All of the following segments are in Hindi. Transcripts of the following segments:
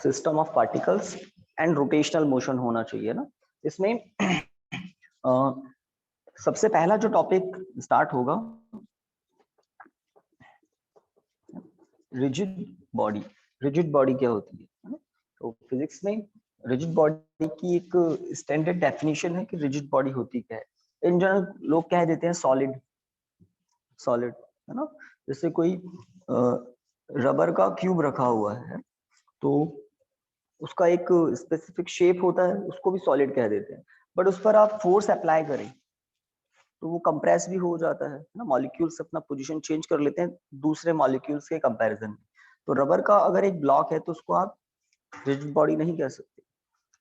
System of particles and rotational motion होना चाहिए ना इसमें। सबसे पहला जो टॉपिक स्टार्ट होगा रिजिड बॉडी। रिजिड बॉडी क्या होती है ना? तो फिजिक्स में रिजिड बॉडी की एक स्टैंडर्ड डेफिनेशन है कि रिजिड बॉडी होती क्या है। इन जनरल लोग कह देते हैं सॉलिड, सॉलिड है ना। जैसे कोई रबर का क्यूब रखा हुआ है तो उसका एक स्पेसिफिक शेप होता है, उसको भी सॉलिड कह देते हैं। बट उस पर आप फोर्स अप्लाई करें तो वो कंप्रेस भी हो जाता है ना, मॉलिक्यूल्स अपना पोजीशन चेंज कर लेते हैं दूसरे मॉलिक्यूल्स के कंपैरिजन में। तो रबर का अगर एक ब्लॉक है तो उसको आप रिजिड बॉडी नहीं कह सकते।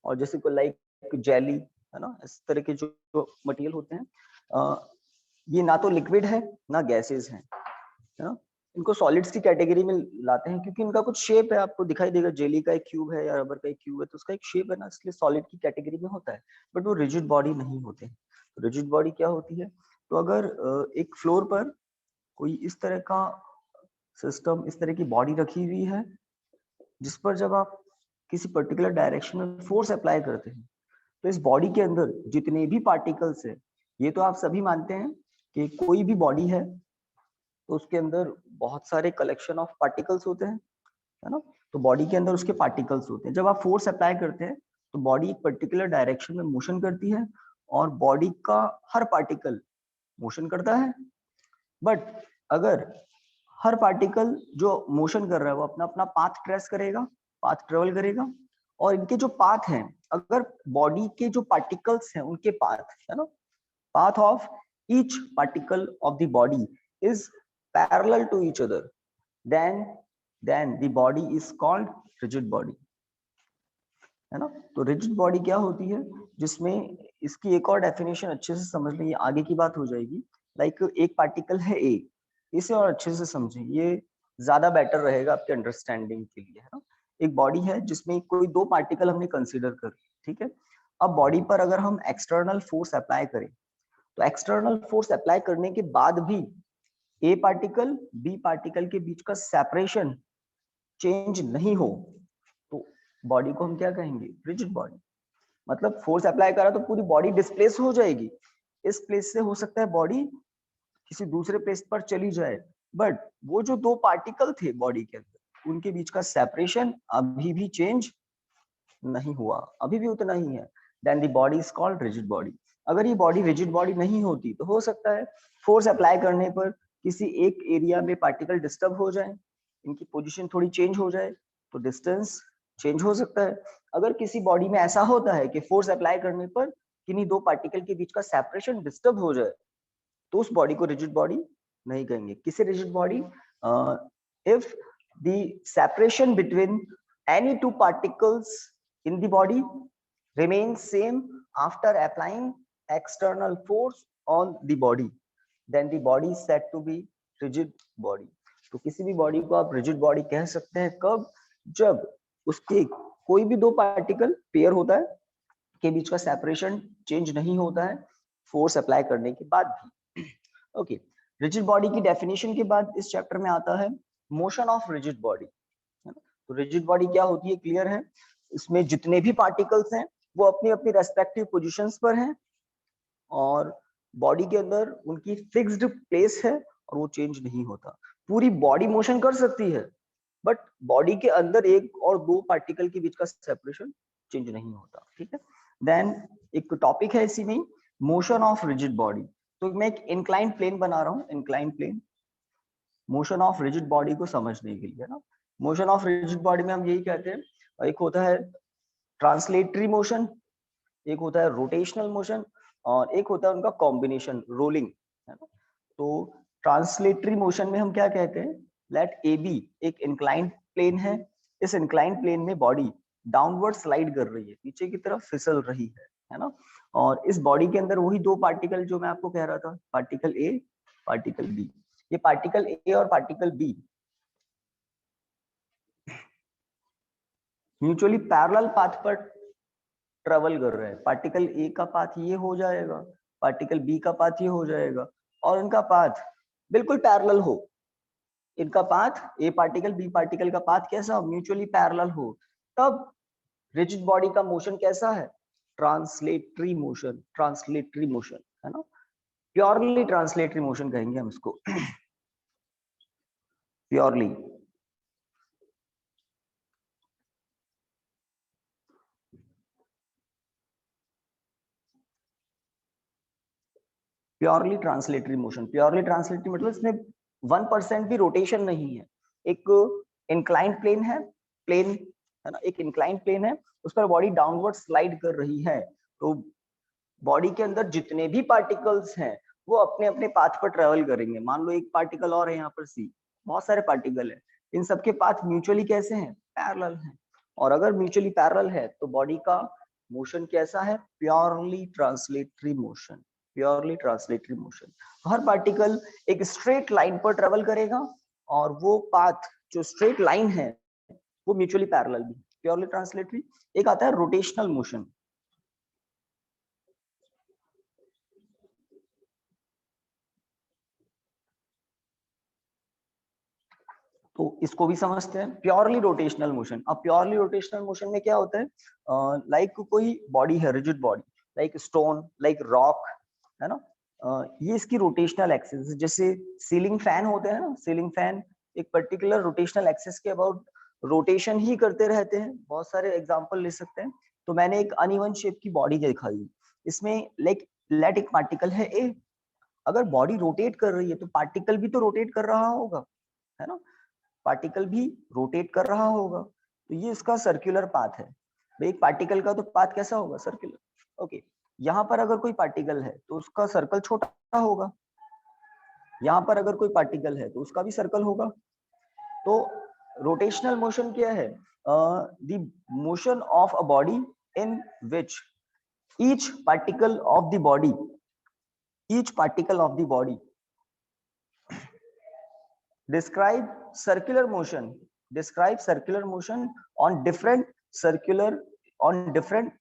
और जैसे कोई लाइक जेली है ना, इस तरह के जो मटेरियल होते हैं ये ना तो लिक्विड है ना गैसेज है ना, इनको सॉलिड्स की कैटेगरी में लाते हैं क्योंकि इनका कुछ शेप है। आपको दिखाई देगा जेली का एक क्यूब है या रबर का एक क्यूब है तो उसका एक शेप है ना, इसलिए सॉलिड की कैटेगरी में होता है। बट वो रिजिड बॉडी नहीं होते हैं। तो रिजिड बॉडी क्या होती है? तो अगर एक फ्लोर पर कोई इस तरह का सिस्टम, इस तरह की बॉडी रखी हुई है जिस पर जब आप किसी पर्टिकुलर डायरेक्शन में फोर्स अप्लाई करते हैं तो इस बॉडी के अंदर जितने भी पार्टिकल्स है, ये तो आप सभी मानते हैं कि कोई भी बॉडी है तो उसके अंदर बहुत सारे कलेक्शन ऑफ पार्टिकल्स होते हैं है ना। तो बॉडी के अंदर उसके पार्टिकल्स होते हैं। जब आप फोर्स अप्लाई करते हैं तो बॉडी एक पर्टिकुलर डायरेक्शन में मोशन करती है और बॉडी का हर पार्टिकल मोशन करता है। बट अगर हर पार्टिकल जो मोशन कर रहा है वो अपना अपना पाथ ट्रेस करेगा, पाथ ट्रेवल करेगा, और इनके जो पाथ हैं, अगर बॉडी के जो पार्टिकल्स हैं उनके पाथ है ना, path of each particle of the body is parallel to each other, then the body is called rigid body है ना। तो रिजिड बॉडी क्या होती है, जिसमें इसकी एक और डेफिनेशन अच्छे से समझ लें, ये आगे की बात हो जाएगी। लाइक एक पार्टिकल है ए, इसे और अच्छे से समझें, ये ज्यादा बेटर रहेगा आपके अंडरस्टैंडिंग के लिए है ना। एक बॉडी है जिसमें कोई दो पार्टिकल हमने कंसीडर कर, ठीक है। अब बॉडी पर अगर हम एक्सटर्नल फोर्स अप्लाई करें तो एक्सटर्नल फोर्स अप्लाई करने के बाद भी ए पार्टिकल बी पार्टिकल के बीच का सेपरेशन चेंज नहीं हो तो बॉडी को हम क्या कहेंगे? Rigid body. मतलब फोर्स अप्लाई करा तो पूरी बॉडी डिस्प्लेस हो जाएगी, इस प्लेस से हो सकता है बॉडी किसी दूसरे प्लेस पर चली जाए, बट वो जो दो पार्टिकल थे बॉडी के अंदर उनके बीच का सेपरेशन अभी भी चेंज नहीं हुआ, अभी भी उतना ही है। Then the body is called rigid body. अगर ये बॉडी रिजिड बॉडी नहीं होती तो हो सकता है फोर्स अप्लाई करने पर किसी एक एरिया में पार्टिकल डिस्टर्ब हो जाए, इनकी पोजीशन थोड़ी चेंज हो जाए तो डिस्टेंस चेंज हो सकता है। अगर किसी बॉडी में ऐसा होता है कि फोर्स अप्लाई करने पर किन्हीं दो पार्टिकल के बीच का सेपरेशन डिस्टर्ब हो जाए तो उस बॉडी को रिजिड बॉडी नहीं कहेंगे। किसे rigid body? If the separation between any two particles in the body remains same after applying external force on the body, then the body is said to be rigid body. तो किसी भी बॉडी को आप रिजिड बॉडी कह सकते हैं कब? जब उसके कोई भी दो पार्टिकल पेयर होता है के बीच का सेपरेशन चेंज नहीं होता है फोर्स अप्लाई करने के बाद भी। ओके, रिजिड बॉडी की डेफिनेशन के बाद इस चैप्टर में आता है मोशन ऑफ रिजिड बॉडी। तो रिजिड बॉडी क्या होती है क्लियर है, इसमें जितने भी पार्टिकल्स हैं वो अपनी अपनी रेस्पेक्टिव पोजीशंस पर हैं और बॉडी के अंदर उनकी फिक्स्ड प्लेस है और वो चेंज नहीं होता। पूरी बॉडी मोशन कर सकती है बट बॉडी के अंदर एक और दो पार्टिकल के बीच का सेपरेशन चेंज नहीं होता, ठीक है। देन एक टॉपिक है इसी में मोशन ऑफ रिजिड बॉडी। तो मैं एक इंक्लाइन प्लेन बना रहा हूँ, incline plane motion of rigid body को समझने के लिए ना। मोशन ऑफ रिजिड बॉडी में हम यही कहते हैं, एक होता है ट्रांसलेटरी मोशन, एक होता है रोटेशनल मोशन और एक होता है उनका कॉम्बिनेशन रोलिंग है ना। तो ट्रांसलेटरी मोशन में हम क्या कहते हैं, लेट ए बी एक इंक्लाइंड प्लेन है, इस इंक्लाइंड प्लेन में बॉडी डाउनवर्ड स्लाइड कर रही है, नीचे की तरफ फिसल रही है ना। और इस बॉडी के अंदर वही दो पार्टिकल जो मैं आपको कह रहा था, पार्टिकल ए पार्टिकल बी। ये पार्टिकल ए और particle B mutually parallel path पर ट्रेवल कर रहे हैं। पार्टिकल ए का पाथ ये हो जाएगा, पार्टिकल बी का पाथ ये हो जाएगा और इनका पाथ बिल्कुल पैरेलल हो। इनका path A particle B particle का पाथ कैसा हो? म्यूचुअली पैरेलल हो। तब रिजिड बॉडी का मोशन कैसा है? ट्रांसलेटरी मोशन, ट्रांसलेटरी मोशन है ना, प्योरली ट्रांसलेटरी मोशन कहेंगे हम इसको। Purely purely translatory motion, purely translatory मतलब इसमें 1% भी रोटेशन नहीं है। एक इंक्लाइंड प्लेन है, प्लेन है ना, एक इंक्लाइंड प्लेन है, उस पर बॉडी डाउनवर्ड स्लाइड कर रही है, तो बॉडी के अंदर जितने भी पार्टिकल्स हैं वो अपने अपने पाथ पर ट्रेवल करेंगे। मान लो एक पार्टिकल और है यहाँ पर सी, बहुत सारे पार्टिकल है, इन सबके पाथ म्यूचुअली कैसे हैं? पैरेलल हैं। और अगर म्यूचुअली पैरेलल है तो बॉडी का मोशन कैसा है? Purely translatory motion, purely translatory motion. हर पार्टिकल एक स्ट्रेट लाइन पर ट्रेवल करेगा और वो पाथ जो स्ट्रेट लाइन है वो म्यूचुअली पैरेलल भी, प्योरली ट्रांसलेटरी। एक आता है रोटेशनल मोशन, तो इसको भी समझते हैं, प्योरली रोटेशनल मोशन। अब प्योरली रोटेशनल मोशन में क्या होता है? लाइक कोई बॉडी है, rigid body, like stone, like rock, है ना, ये इसकी रोटेशनल एक्सिस, जैसे सीलिंग फैन होते हैं ना, सीलिंग फैन एक पर्टिकुलर रोटेशनल एक्सिस के अबाउट रोटेशन ही करते रहते हैं। बहुत सारे एग्जांपल ले सकते हैं। तो मैंने एक अनइवन शेप की बॉडी दिखाई, इसमें लाइक लेट एक पार्टिकल है ए, अगर बॉडी रोटेट कर रही है तो पार्टिकल भी तो रोटेट कर रहा होगा, है ना, पार्टिकल भी रोटेट कर रहा होगा, तो ये इसका सर्कुलर पाथ है। भाई एक पार्टिकल का तो पाथ कैसा होगा? सर्कुलर। ओके, यहाँ पर अगर कोई पार्टिकल है तो उसका सर्कल छोटा होगा, यहाँ पर अगर कोई पार्टिकल है तो उसका भी सर्कल होगा। तो रोटेशनल मोशन क्या है? The motion of a body in which each particle of the body, each particle of the body describe circular motion, describe circular motion on different circular, on different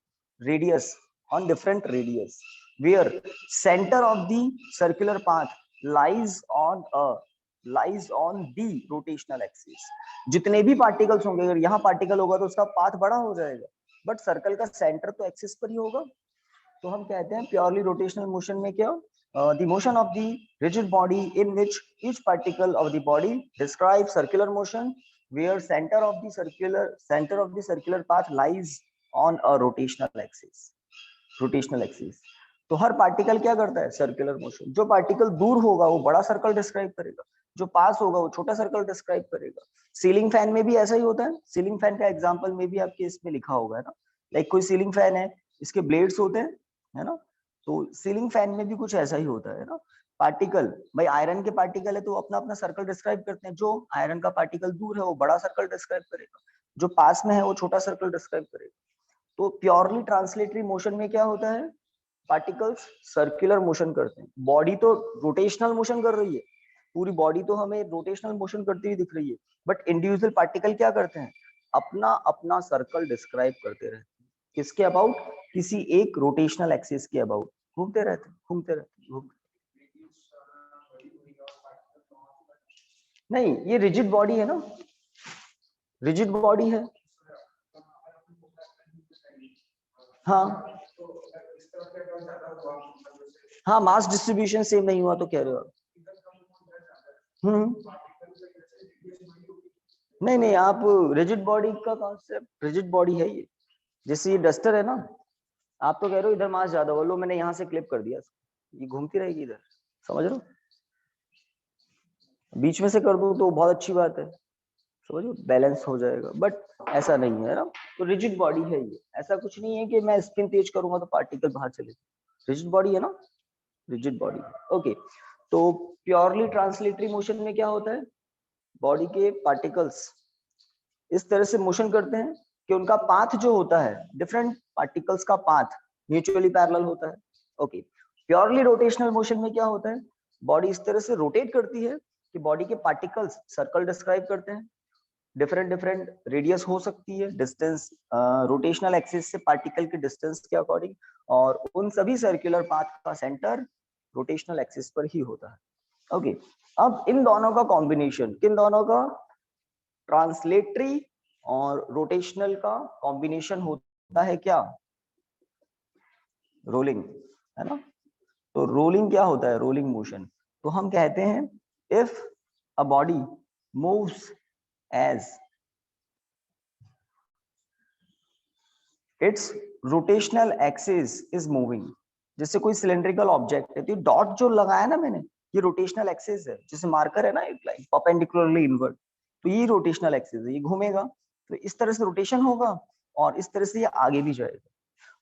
radius, on different radius, where center of the circular path lies on a, lies on the rotational axis। जितने भी पार्टिकल्स होंगे, अगर यहाँ पार्टिकल होगा तो उसका पाथ बड़ा हो जाएगा, बट सर्कल का सेंटर तो एक्सिस पर ही होगा। तो हम कहते हैं प्योरली रोटेशनल मोशन में क्या, the motion of the rigid body in which each particle of the body describes circular motion where center of the circular path lies on a rotational axis, rotational axis। तो हर पार्टिकल क्या करता है? Circular motion. जो पार्टिकल दूर होगा वो बड़ा सर्कल डिस्क्राइब करेगा, जो पास होगा वो छोटा सर्कल डिस्क्राइब करेगा। सीलिंग फैन में भी ऐसा ही होता है। सीलिंग फैन का एग्जांपल में भी आपके इसमें लिखा होगा, है ना, लाइक कोई सीलिंग फैन है, इसके ब्लेड्स होते हैं, है ना, तो सीलिंग फैन में भी कुछ ऐसा ही होता है ना। पार्टिकल, भाई आयरन के पार्टिकल है तो अपना अपना सर्कल डिस्क्राइब करते हैं, जो आयरन का पार्टिकल दूर है वो बड़ा सर्कल डिस्क्राइब करेगा, जो पास में है वो छोटा सर्कल डिस्क्राइब करेगा। तो प्योरली ट्रांसलेटरी मोशन में क्या होता है? पार्टिकल्स सर्कुलर मोशन करते हैं, बॉडी तो रोटेशनल मोशन कर रही है, पूरी बॉडी तो हमें रोटेशनल मोशन करती हुई दिख रही है, बट इंडिविजुअल पार्टिकल क्या करते हैं? अपना अपना सर्कल डिस्क्राइब करते रहते हैं। किसके अबाउट? किसी एक रोटेशनल एक्सिस के अबाउट घूमते रहते हैं, घूमते रहते हैं, घूमते। नहीं, ये रिजिड बॉडी है ना, रिजिड बॉडी है। हाँ हाँ, मास डिस्ट्रीब्यूशन सेम नहीं हुआ तो कह रहे हो आप? हम्म, नहीं नहीं, आप रिजिड बॉडी का कॉन्सेप्ट, रिजिड बॉडी है ये, जैसे ये डस्टर है ना, आप तो कह रहे हो इधर मास ज्यादा, बोलो मैंने यहाँ से क्लिप कर दिया, ये घूमती रहेगी इधर, समझ रहे हो? बीच में से कर दूं तो बहुत अच्छी बात है, समझो, बैलेंस हो जाएगा, बट ऐसा नहीं है ना। तो रिजिड बॉडी है ये, ऐसा कुछ नहीं है कि मैं स्पिन तेज करूंगा तो पार्टिकल बाहर चले। रिजिड बॉडी है ना, रिजिड बॉडी। ओके, तो प्योरली ट्रांसलेटरी मोशन में क्या होता है? बॉडी के पार्टिकल्स इस तरह से मोशन करते हैं कि उनका पाथ जो होता है, डिफरेंट पार्टिकल्स का पाथ म्यूचुअली पैरेलल होता है। ओके, प्योरली रोटेशनल मोशन में क्या होता है? बॉडी इस तरह से रोटेट करती है कि बॉडी के पार्टिकल्स सर्कल डिस्क्राइब करते हैं, डिफरेंट डिफरेंट रेडियस हो सकती है, डिस्टेंस रोटेशनल एक्सिस से पार्टिकल के डिस्टेंस के अकॉर्डिंग, और उन सभी सर्कुलर पाथ का सेंटर रोटेशनल एक्सिस पर ही होता है। ओके, अब इन दोनों का कॉम्बिनेशन, किन दोनों का? ट्रांसलेटरी और रोटेशनल का कॉम्बिनेशन होता है क्या, रोलिंग, है ना। तो रोलिंग क्या होता है, रोलिंग मोशन। तो हम कहते हैं if a body moves as its rotational axis is moving. जैसे कोई सिलेंड्रिकल ऑब्जेक्ट है, तो डॉट जो लगाया ना मैंने, ये रोटेशनल एक्सिस है। जैसे मार्कर है ना एक लाइन परपेंडिकुलरली इनवर्ट, तो ये रोटेशनल एक्सिस है, ये घूमेगा तो इस तरह से रोटेशन होगा, और इस तरह से ये आगे भी जाएगा,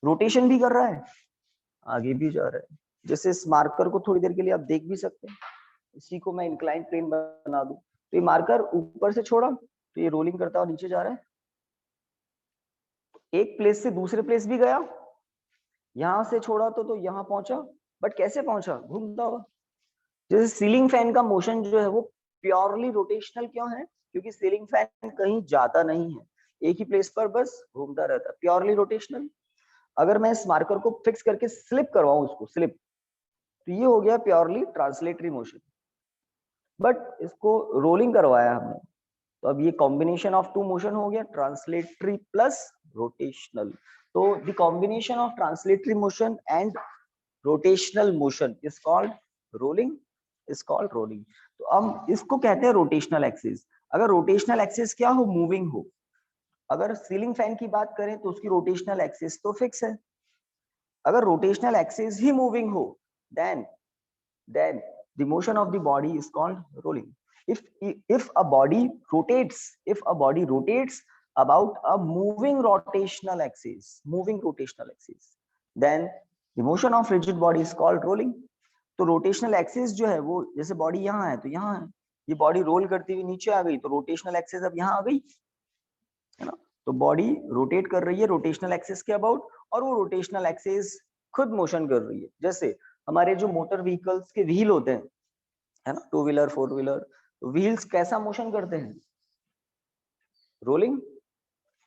रोटेशन भी कर रहा है, आगे भी जा रहा है। जैसे इस मार्कर को थोड़ी देर के लिए आप देख भी सकते हैं, इसी को मैं इंक्लाइन प्लेन बना दूं, तो ये मार्कर ऊपर से छोड़ा तो ये रोलिंग करता हुआ नीचे जा रहा है, एक प्लेस से दूसरे प्लेस भी गया, यहां से छोड़ा तो यहां पहुंचा, बट कैसे पहुंचा, घूमता हुआ। जैसे सीलिंग फैन का मोशन जो है वो प्योरली रोटेशनल क्यों है, क्योंकि सीलिंग फैन कहीं जाता नहीं है, एक ही प्लेस पर बस घूमता रहता है, प्योरली रोटेशनल। अगर मैं इस मार्कर को फिक्स करके स्लिप करवाऊं, उसको स्लिप, तो ये हो गया प्योरली ट्रांसलेटरी मोशन, बट इसको रोलिंग करवाया हमने, तो अब ये कॉम्बिनेशन ऑफ टू मोशन हो गया, ट्रांसलेटरी प्लस रोटेशनल। तो the combination of translatory motion and rotational motion is called rolling, is called rolling. तो हम इसको कहते हैं रोटेशनल एक्सिस। अगर रोटेशनल एक्सिस क्या हो, मूविंग हो। अगर सीलिंग फैन की बात करें तो उसकी रोटेशनल एक्सिस तो फिक्स है, अगर रोटेशनल एक्सिस ही मूविंग हो, then the motion of the body is called rolling. If a body rotates about a moving rotational axis, then the motion of rigid body is called rolling. तो रोटेशनल एक्सिस जो है वो, जैसे बॉडी यहाँ है तो यहाँ है, ये बॉडी रोल करती हुई नीचे आ गई तो रोटेशनल एक्सिस अब यहाँ आ गई, है ना। तो बॉडी रोटेट कर रही है रोटेशनल एक्सिस के अबाउट, और वो रोटेशनल एक्सिस खुद मोशन कर रही है। जैसे हमारे जो मोटर व्हीकल्स के व्हील होते हैं, है ना, two wheeler four wheeler, wheels कैसा मोशन करते हैं, रोलिंग।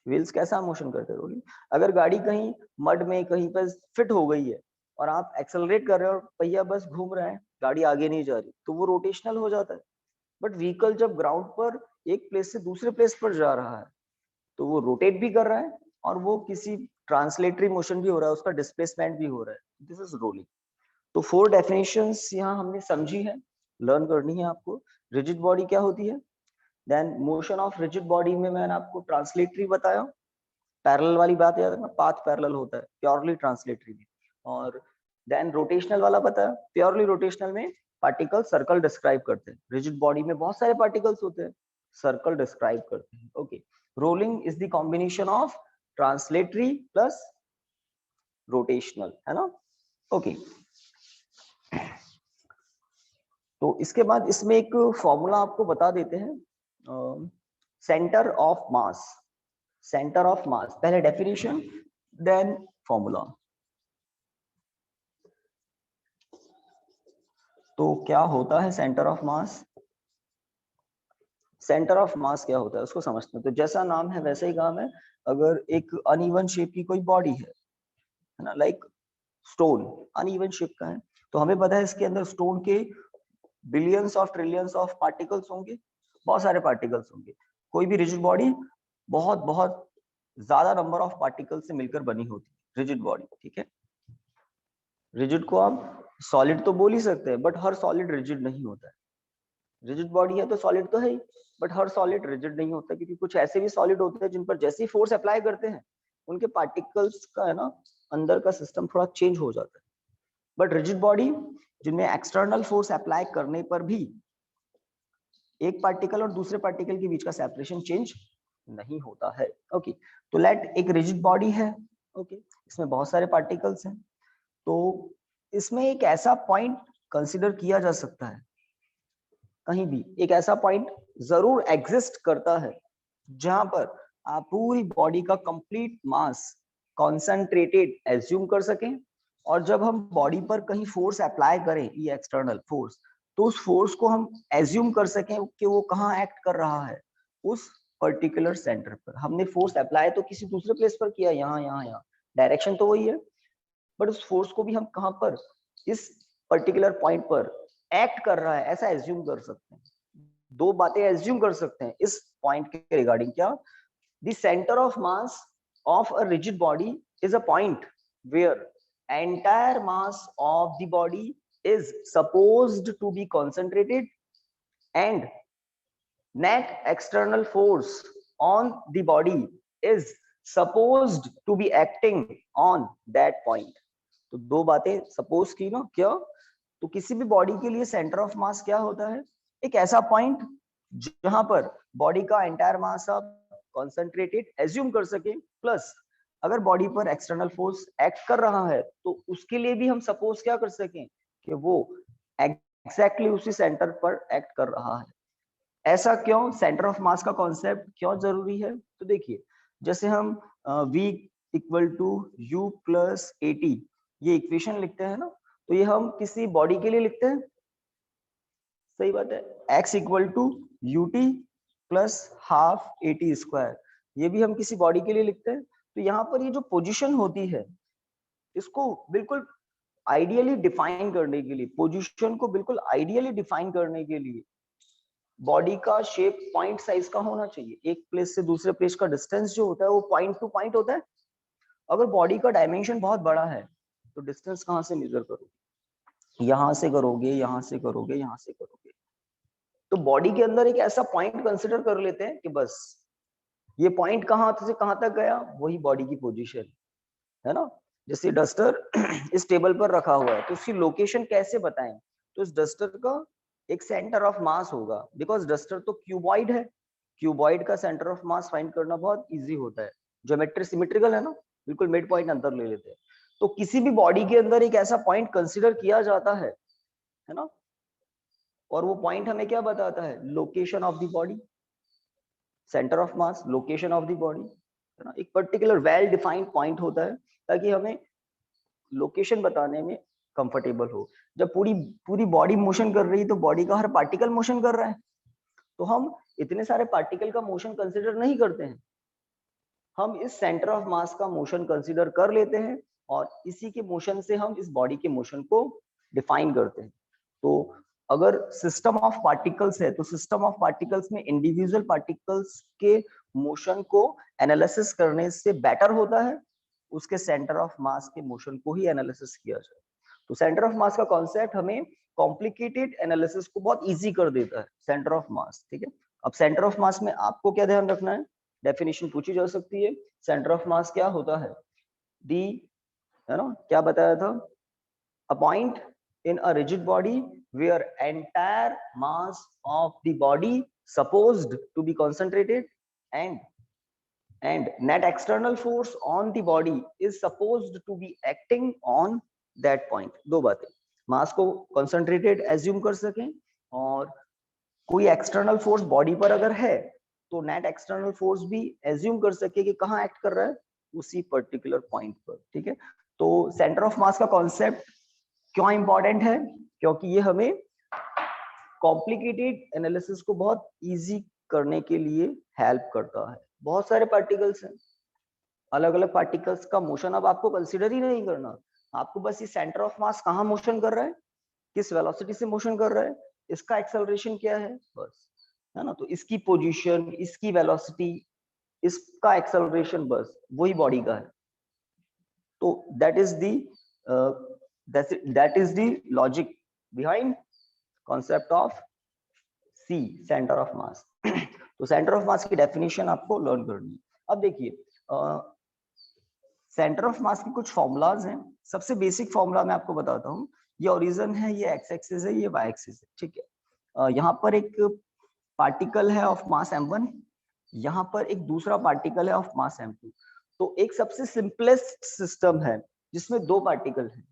व्हील्स कैसा मोशन करते हैं, रोलिंग। अगर गाड़ी कहीं मड में कहीं पर फिट हो गई है और आप एक्सेलरेट कर रहे हो और पहिया बस घूम रहा है, गाड़ी आगे नहीं जा रही, तो वो रोटेशनल हो जाता है। बट व्हीकल जब ग्राउंड पर एक प्लेस से दूसरे प्लेस पर जा रहा है, तो वो रोटेट भी कर रहा है और वो किसी ट्रांसलेटरी मोशन भी हो रहा है, उसका डिस्प्लेसमेंट भी हो रहा है, दिस इज रोलिंग। तो 4 डेफिनेशंस यहाँ हमने समझी है, लर्न करनी है आपको। रिजिड बॉडी क्या होती है, then motion of rigid body में मैंने आपको ट्रांसलेटरी बताया, पैरेलल वाली बात याद रखना, पाथ पैरेलल होता है प्योरली ट्रांसलेटरी में। और देन रोटेशनल वाला बताया, प्योरली रोटेशनल में पार्टिकल सर्कल डिस्क्राइब करते हैं, रिजिड बॉडी में बहुत सारे पार्टिकल्स होते हैं, सर्कल डिस्क्राइब करते हैं। Okay, rolling is the combination of translatory plus rotational, है ना। ओके, तो इसके बाद इसमें एक फॉर्मूला आपको बता देते हैं, centre of mass, centre of मास, पहले डेफिनेशन देन फॉर्मूला। तो क्या होता है centre of mass, centre of मास क्या होता है उसको समझते हैं। तो जैसा नाम है वैसे ही काम है। अगर एक अनइवन शेप की कोई बॉडी है ना, लाइक स्टोन अनइवन शेप का है, तो हमें पता है इसके अंदर स्टोन के billions of trillions of particles होंगे, बहुत सारे पार्टिकल्स होंगे। कोई भी रिजिड बॉडी बहुत बहुत ज्यादा नंबर ऑफ पार्टिकल से मिलकर बनी होती है रिजिड बॉडी, ठीक है। रिजिड को आप सॉलिड तो बोल ही सकते हैं, बट हर सॉलिड रिजिड नहीं होता है। रिजिड बॉडी है तो सॉलिड तो है ही, बट हर सॉलिड रिजिड नहीं होता, क्योंकि कुछ ऐसे भी सॉलिड होते हैं जिन पर जैसे ही फोर्स अप्लाई करते हैं उनके पार्टिकल्स का, है ना, अंदर का सिस्टम थोड़ा चेंज हो जाता है। बट रिजिड बॉडी जिनमें एक्सटर्नल फोर्स अप्लाई करने पर भी एक पार्टिकल और दूसरे पार्टिकल के बीच का सेपरेशन चेंज नहीं होता है। ओके, तो लेट एक रिजिड बॉडी है, ओके, इसमें बहुत सारे पार्टिकल्स हैं, तो इसमें एक ऐसा पॉइंट कंसीडर किया जा सकता है, कहीं भी एक ऐसा पॉइंट जरूर एग्जिस्ट करता है जहां पर आप पूरी बॉडी का कंप्लीट मास कॉन्सेंट्रेटेड एज्यूम कर सकें, और जब हम बॉडी पर कहीं फोर्स अप्लाई करें, ये एक्सटर्नल फोर्स, तो उस फोर्स को हम एज्यूम कर सकें कि वो कहाँ एक्ट कर रहा है, उस पर्टिकुलर सेंटर पर। हमने फोर्स अप्लाई तो किसी दूसरे प्लेस पर किया, यहाँ यहाँ यहाँ, डायरेक्शन तो वही है, बट उस फोर्स को भी हम कहाँ पर, इस पर्टिकुलर पॉइंट पर एक्ट कर रहा है ऐसा एज्यूम कर सकते हैं। दो बातें एज्यूम कर सकते हैं इस पॉइंट के रिगार्डिंग, क्या, The center of mass of a rigid body is a point where entire mass of the body is supposed to be concentrated and net external force on the body is supposed to be acting on that point. तो दो बातें सपोज की ना, क्या? तो किसी भी बॉडी के लिए सेंटर ऑफ मास क्या होता है? एक ऐसा पॉइंट जहां पर बॉडी का एंटायर मास आप कॉन्सेंट्रेटेड एज्यूम कर सके, प्लस अगर बॉडी पर एक्सटर्नल फोर्स एक्ट कर रहा है तो उसके लिए भी हम सपोज क्या कर सकें कि वो एग्जैक्टली उसी सेंटर पर एक्ट कर रहा है। ऐसा क्यों? सेंटर ऑफ मास का कॉन्सेप्ट क्यों जरूरी है? तो देखिए, जैसे हम v equal to u plus a t ये इक्वेशन लिखते हैं ना, तो ये हम किसी बॉडी के लिए लिखते हैं, सही बात है। x equal to u t plus half a t square, ये भी हम किसी बॉडी के लिए लिखते हैं। तो यहाँ पर ये जो पोजीशन होती है, इसको बिल्कुल आइडियली डिफाइन करने के लिए, पोजीशन को बिल्कुल आइडियली डिफाइन करने के लिए बॉडी का शेप पॉइंट साइज का होना चाहिए। एक प्लेस से दूसरे प्लेस का डिस्टेंस जो होता है वो पॉइंट टू पॉइंट होता है। अगर बॉडी का डायमेंशन बहुत बड़ा है तो डिस्टेंस कहाँ से मेजर करोगे? यहाँ से करोगे, यहाँ से करोगे, यहाँ से करोगे। तो बॉडी के अंदर एक ऐसा पॉइंट कंसिडर कर लेते हैं कि बस ये पॉइंट कहाँ से कहाँ तक गया, वही बॉडी की पोजीशन है ना। जैसे डस्टर इस टेबल पर रखा हुआ है तो उसकी लोकेशन कैसे बताएं? तो इस डस्टर का एक सेंटर ऑफ मास होगा, बिकॉज डस्टर तो क्यूबॉइड है। क्यूबॉइड का सेंटर ऑफ मास फाइंड करना बहुत इजी होता है, ज्योमेट्री सिमेट्रिकल है ना, बिल्कुल मिड पॉइंट अंदर ले लेते हैं। तो किसी भी बॉडी के अंदर एक ऐसा पॉइंट कंसिडर किया जाता है ना, और वो पॉइंट हमें क्या बताता है? Location of the body, centre of mass, location of the body, है ना। एक पर्टिकुलर वेल डिफाइंड पॉइंट होता है ताकि हमें लोकेशन बताने में कंफर्टेबल हो। जब पूरी पूरी बॉडी मोशन कर रही है तो बॉडी का हर पार्टिकल मोशन कर रहा है, तो हम इतने सारे पार्टिकल का मोशन कंसिडर नहीं करते हैं, हम इस सेंटर ऑफ मास का मोशन कंसिडर कर लेते हैं और इसी के मोशन से हम इस बॉडी के मोशन को डिफाइन करते हैं। तो अगर सिस्टम ऑफ पार्टिकल्स है तो सिस्टम ऑफ पार्टिकल्स में इंडिविजुअल पार्टिकल्स के मोशन को एनालिसिस करने से बेटर होता है उसके सेंटर ऑफ मास के मोशन को ही एनालिसिस किया जाए। तो सेंटर ऑफ मास का कॉन्सेप्ट हमें कॉम्प्लिकेटेड एनालिसिस को बहुत इजी कर देता है, सेंटर ऑफ मास, ठीक है। अब सेंटर ऑफ मास में आपको क्या ध्यान रखना है? डेफिनेशन पूछी जा सकती है। सेंटर ऑफ मास क्या होता है? दी, है ना, क्या बताया था? A point in a rigid body where entire mass of the body supposed to be concentrated and net external force on the body is supposed to be acting on that point। दो बातें, मास को concentrated assume कर सकें और कोई एक्सटर्नल फोर्स बॉडी पर अगर है तो नेट एक्सटर्नल फोर्स भी एज्यूम कर सके कि कहाँ एक्ट कर रहा है, उसी पर्टिकुलर पॉइंट पर, ठीक है। तो सेंटर ऑफ मास का कॉन्सेप्ट क्यों इंपॉर्टेंट है? क्योंकि ये हमें कॉम्प्लिकेटेड एनालिसिस को बहुत इजी करने के लिए हेल्प करता है। बहुत सारे पार्टिकल्स हैं, अलग अलग पार्टिकल्स का मोशन अब आपको कंसीडर ही नहीं करना, आपको बस ये सेंटर ऑफ मास कहाँ मोशन कर रहा है, किस वेलोसिटी से मोशन कर रहा है, इसका एक्सेलरेशन क्या है, बस, है ना। तो इसकी पोजीशन, इसकी वेलोसिटी, इसका एक्सेलरेशन, बस वही बॉडी का है। तो that is the that is the logic behind concept of C, center of mass। तो सेंटर ऑफ मास की डेफिनेशन आपको लर्न करनी है। अब देखिए, सेंटर ऑफ मास के कुछ फॉर्मूलाज हैं। सबसे बेसिक फॉर्मूला मैं आपको बताता हूँ। ये ओरिजिन है, ये एक्स एक्सिस है, ये वाई एक्सिस है, ठीक है। यहाँ पर एक पार्टिकल है ऑफ मास m1, यहाँ पर एक दूसरा पार्टिकल है ऑफ मास m2। तो एक सबसे सिंपलेस्ट सिस्टम है जिसमें दो पार्टिकल हैं।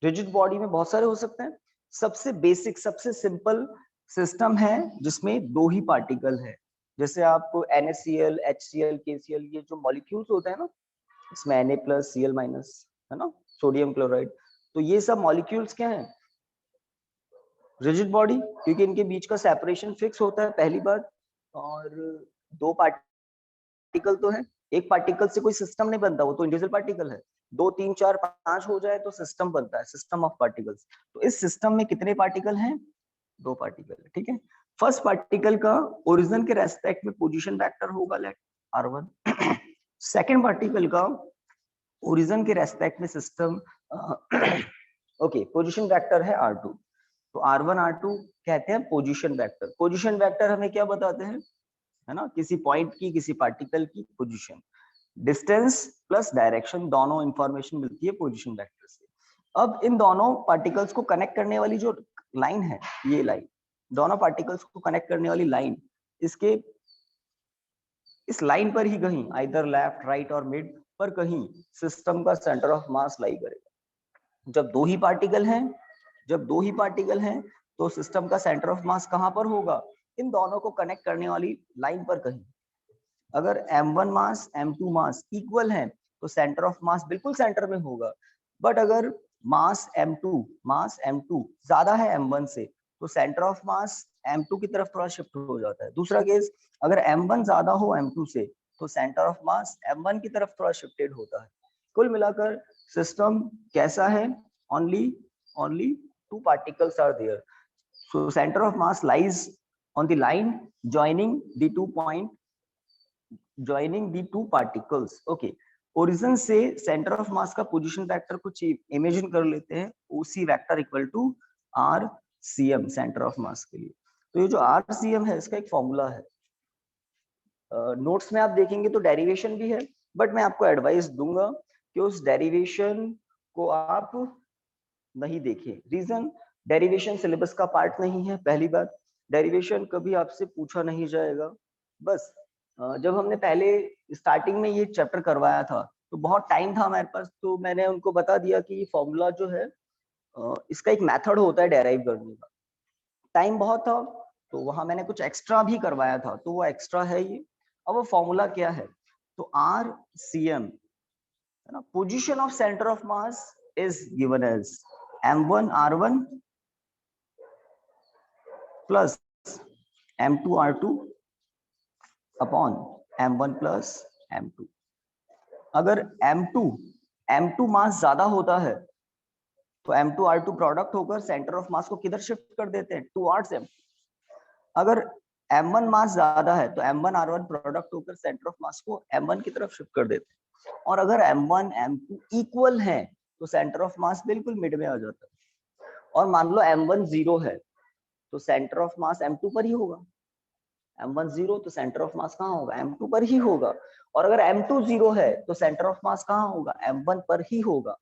रिजिड बॉडी में बहुत सारे हो सकते हैं, सबसे बेसिक सबसे सिंपल सिस्टम है जिसमें दो ही पार्टिकल है। जैसे आप NaCl, HCl, KCl, ये जो मॉलिक्यूल्स होते हैं ना, इसमें Na+ Cl-, है ना, सोडियम क्लोराइड, तो ये सब मॉलिक्यूल्स क्या हैं? रिजिड बॉडी, क्योंकि इनके बीच का सेपरेशन फिक्स होता है, पहली बात। और दो पार्टिकल तो है, एक पार्टिकल से कोई सिस्टम नहीं बनता, वो तो इंडिविजुअल पार्टिकल है। 2, 3, 4, 5 हो जाए तो सिस्टम बनता है, सिस्टम ऑफ पार्टिकल्स। तो इस सिस्टम में कितने पार्टिकल हैं? दो पार्टिकल, ठीक है। फर्स्ट पार्टिकल का ओरिजिन के रेस्पेक्ट में पोजीशन वेक्टर होगा लेट, R1 सेकेंड पार्टिकल का ओरिजिन के रेस्पेक्ट में सिस्टम ओके पोजीशन वेक्टर है R2, तो R1 R2 कहते हैं पोजीशन वेक्टर। पोजीशन वेक्टर हमें क्या बताते हैं, है ना, किसी पॉइंट की किसी पार्टिकल की पोजीशन, डिस्टेंस प्लस डायरेक्शन दोनों इंफॉर्मेशन मिलती है पोजीशन वेक्टर से। अब इन दोनों पार्टिकल्स को कनेक्ट करने वाली जो लाइन है, ये लाइन, दोनों पार्टिकल्स को कनेक्ट करने वाली लाइन, इसके इस लाइन पर ही कहीं आइदर लेफ्ट राइट और मिड पर कहीं सिस्टम का सेंटर ऑफ मास लाई करेगा। जब दो ही पार्टिकल हैं तो सिस्टम का सेंटर ऑफ मास कहां पर होगा, इन दोनों को कनेक्ट करने वाली लाइन पर कहीं। अगर m1 मास m2 मास इक्वल है तो सेंटर ऑफ मास बिल्कुल सेंटर में होगा, बट अगर मास m2 ज्यादा है m1 से तो सेंटर ऑफ मास m2 की तरफ थोड़ा शिफ्ट हो जाता है। दूसरा केस, अगर m1 ज्यादा हो m2 से तो सेंटर ऑफ मास m1 की तरफ थोड़ा शिफ्टेड होता है। कुल मिलाकर सिस्टम कैसा है, only two particles are there, so center of mass lies on the line joining the two particles। okay, origin से सेंटर ऑफ मास का पोजीशन वेक्टर कुछ इमेजिन कर लेते हैं, OC vector equal to R CM centre of mass के लिए। तो ये जो आर सीएम है इसका एक फॉर्मूला है, नोट्स में आप देखेंगे तो डेरिवेशन भी है, बट मैं आपको एडवाइस दूंगा कि उस डेरिवेशन को आप नहीं देखें। रीजन, डेरिवेशन सिलेबस का पार्ट नहीं है, पहली बात, डेरिवेशन कभी आपसे पूछा नहीं जाएगा। बस जब हमने पहले स्टार्टिंग में ये चैप्टर करवाया था तो बहुत टाइम था हमारे पास, तो मैंने उनको बता दिया कि ये फॉर्मूला जो है इसका एक मेथड होता है डेराइव करने का। टाइम बहुत था तो वहां मैंने कुछ एक्स्ट्रा भी करवाया था, तो वो एक्स्ट्रा है ये। अब वो फॉर्मूला क्या है, तो आर सी एम है ना, position of centre of mass is given as m1 r1 plus m2 r2 upon m1 plus m2। अगर m2 मास ज्यादा होता है तो m2 r2 प्रोडक्ट होकर सेंटर ऑफ मास को किधर शिफ्ट कर देते हैं, टुवर्ड्स m। अगर m1 मास ज्यादा है तो m1 r1 प्रोडक्ट होकर सेंटर ऑफ मास को m1 की तरफ शिफ्ट कर देते हैं। और अगर m1 m2 इक्वल है तो सेंटर ऑफ मास बिल्कुल मिड में आ जाता है। और मान लो m1 0 है तो सेंटर ऑफ मास m2 पर ही होगा, m1 0 तो सेंटर ऑफ मास कहाँ होगा, m2 पर ही होगा। और अगर m2 0 है तो सेंटर ऑफ मास कहाँ होगा, m1 पर ही होगा,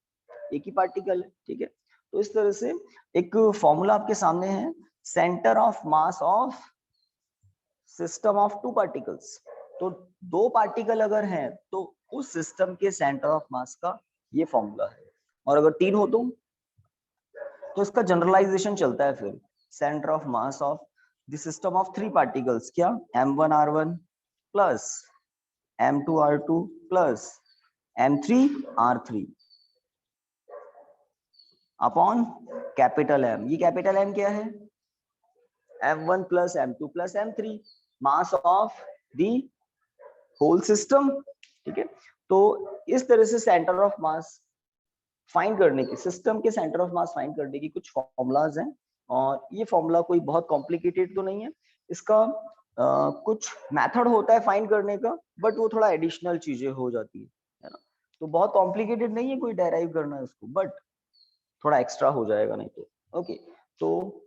एक ही पार्टिकल है, ठीक है। तो इस तरह से एक फॉर्मूला आपके सामने है, centre of mass of system of two particles. तो दो पार्टिकल अगर हैं तो उस सिस्टम के सेंटर ऑफ मास का ये फॉर्मूला है। और अगर तीन हो तो इसका जनरलाइजेशन चलता है, फिर centre of mass of the system of three particles, क्या m1 r1 plus m2 r2 plus m3 r3 upon capital M। ये कैपिटल M क्या है, m1 plus m2 plus m3, mass of the whole system, ठीक है। तो इस तरह से सेंटर ऑफ मास फाइंड करने की, सिस्टम के सेंटर ऑफ मास फाइंड करने की कुछ फॉर्मूलाज हैं। और ये फॉर्मूला कोई बहुत कॉम्प्लिकेटेड तो नहीं है, इसका कुछ मेथड होता है फाइंड करने का, बट वो थोड़ा एडिशनल चीजें हो जाती है ना। तो बहुत कॉम्प्लिकेटेड नहीं है कोई डेराइव करना है उसको, बट थोड़ा एक्स्ट्रा हो जाएगा नहीं तो। ओके, तो